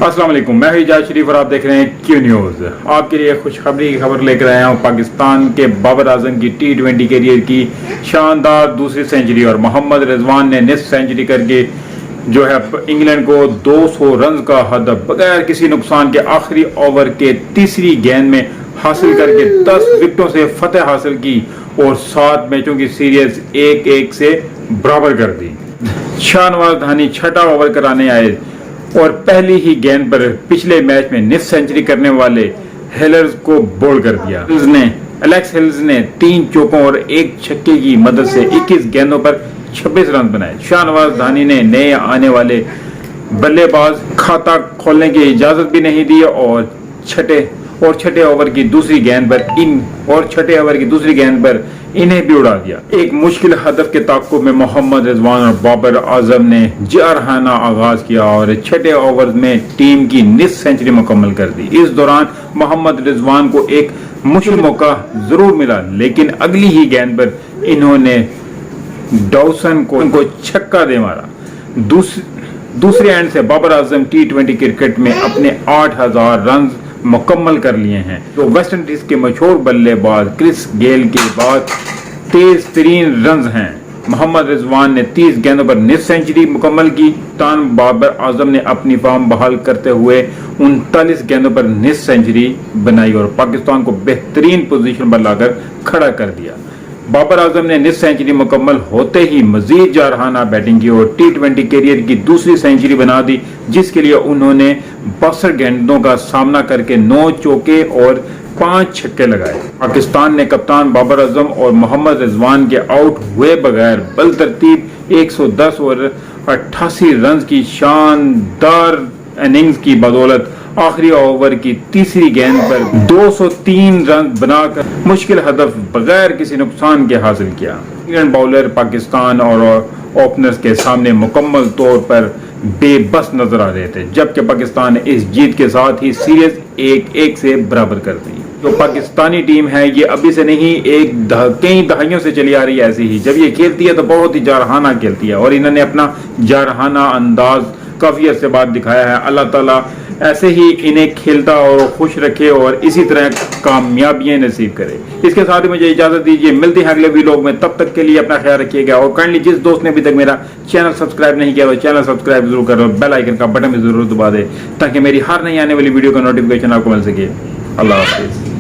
अस्सलाम वालेकुम, मैं हिजाज शरीफ और आप देख रहे हैं क्यू न्यूज़। आपके लिए खुशखबरी की खबर लेकर आया हूं। पाकिस्तान के बाबर आजम की T20 कैरियर की शानदार दूसरी सेंचुरी और मोहम्मद रिजवान ने निस्फ सेंचुरी करके जो है इंग्लैंड को 200 रन का हदफ बगैर किसी नुकसान के आखिरी ओवर के तीसरी गेंद में हासिल करके 10 विकेटों से फतेह हासिल की और 7 मैचों की सीरीज 1-1 से बराबर कर दी। शाहनवाज धानी छठा ओवर कराने आए और पहली ही गेंद पर पिछले मैच में निस्फ सेंचुरी करने वाले हेलर्स को बोल्ड कर दिया। एलेक्स हिल्स ने 3 चौकों और 1 छक्के की मदद से 21 गेंदों पर 26 रन बनाए। शाहनवाज धानी ने नए आने वाले बल्लेबाज खाता खोलने की इजाजत भी नहीं दी और छठे ओवर की दूसरी गेंद पर इन्हें भी उड़ा दिया। एक मुश्किल हदफ के ताक़ुब में मोहम्मद रिजवान और बाबर आजम ने जारहाना आगाज किया और छठे ओवर में टीम की निस्फ सेंचुरी मुकम्मल कर दी। इस दौरान मोहम्मद रिजवान को एक मुश्किल मौका जरूर मिला, लेकिन अगली ही गेंद पर इन्होंने डॉसन को छक्का दे मारा। दूसरे एंड से बाबर आजम T20 क्रिकेट में अपने 8000 रन मुकम्मल कर लिए हैं। तो वेस्ट इंडीज के मशहूर बल्लेबाज क्रिस गेल के बाद तेज तरीन रन हैं। मोहम्मद रिजवान ने 30 गेंदों पर निस्फ सेंचुरी मुकम्मल की। बाबर आजम ने अपनी फॉर्म बहाल करते हुए 39 गेंदों पर निस्फ सेंचुरी बनाई और पाकिस्तान को बेहतरीन पोजीशन पर लाकर खड़ा कर दिया। बाबर आजम ने निस्फ सेंचुरी मुकम्मल होते ही मजीद जारहाना बैटिंग की और T20 कैरियर की दूसरी सेंचुरी बना दी, जिसके लिए उन्होंने 62 गेंदों का सामना करके 9 चौके और 5 छक्के लगाए। पाकिस्तान ने कप्तान बाबर आजम और मोहम्मद रिजवान के आउट हुए बगैर बल तरतीब 110 और 88 रन की शानदार इनिंग्स की बदौलत आखिरी ओवर की तीसरी गेंद पर 203 रन बनाकर मुश्किल हदफ बगैर किसी नुकसान के हासिल किया। इंग्लैंड बाउलर पाकिस्तान और ओपनर्स के सामने मुकम्मल तौर पर बेबस नजर आ रहे थे, जबकि पाकिस्तान ने इस जीत के साथ ही सीरीज 1-1 से बराबर कर दी। जो पाकिस्तानी टीम है ये अभी से नहीं, कई दहाइयों से चली आ रही है ऐसी ही। जब ये खेलती है तो बहुत ही जारहाना खेलती है और इन्होंने अपना जारहाना अंदाज काफी अर्से बाद दिखाया है। अल्लाह ताला ऐसे ही इन्हें खेलता और खुश रखे और इसी तरह कामयाबियां नसीब करे। इसके साथ ही मुझे इजाजत दीजिए, मिलते हैं अगले वीडियो में। तब तक के लिए अपना ख्याल रखिएगा और काइंडली जिस दोस्त ने अभी तक मेरा चैनल सब्सक्राइब नहीं किया तो चैनल सब्सक्राइब जरूर करो, बेल आइकन का बटन भी जरूर दबा दे ताकि मेरी हर नई आने वाली वीडियो का नोटिफिकेशन आपको मिल सके। अल्लाह हाफिज।